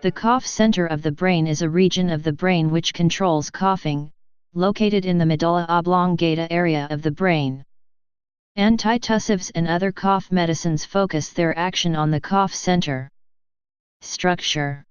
The cough center of the brain is a region of the brain which controls coughing, located in the medulla oblongata area of the brain. Antitussives and other cough medicines focus their action on the cough center. Structure.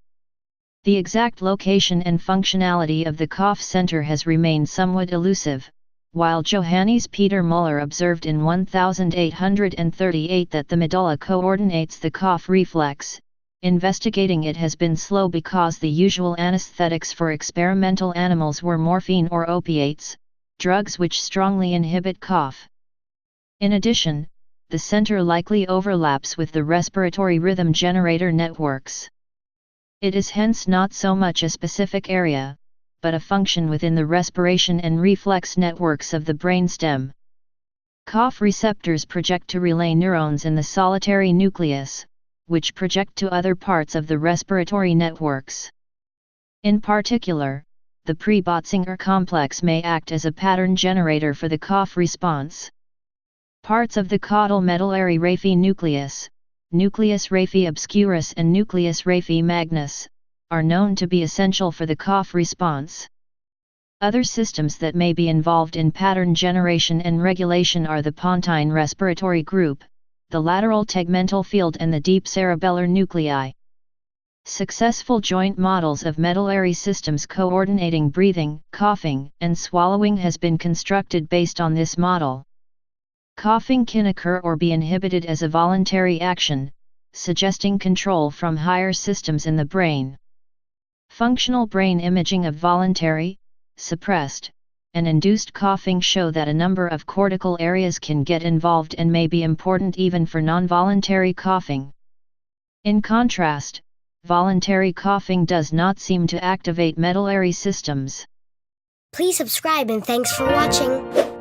The exact location and functionality of the cough center has remained somewhat elusive, while Johannes Peter Müller observed in 1838 that the medulla coordinates the cough reflex. Investigating it has been slow because the usual anesthetics for experimental animals were morphine or opiates, drugs which strongly inhibit cough. In addition, the center likely overlaps with the respiratory rhythm generator networks. It is hence not so much a specific area, but a function within the respiration and reflex networks of the brainstem. Cough receptors project to relay neurons in the solitary nucleus, which project to other parts of the respiratory networks. In particular, the pre-Botzinger complex may act as a pattern generator for the cough response. Parts of the caudal medullary raphe nucleus, nucleus raphe obscurus and nucleus raphe magnus, are known to be essential for the cough response. Other systems that may be involved in pattern generation and regulation are the pontine respiratory group, the lateral tegmental field and the deep cerebellar nuclei. Successful joint models of medullary systems coordinating breathing, coughing, and swallowing has been constructed based on this model. Coughing can occur or be inhibited as a voluntary action, suggesting control from higher systems in the brain. Functional brain imaging of voluntary, suppressed, and induced coughing show that a number of cortical areas can get involved and may be important even for non-voluntary coughing. In contrast, voluntary coughing does not seem to activate medullary systems. Please subscribe and thanks for watching.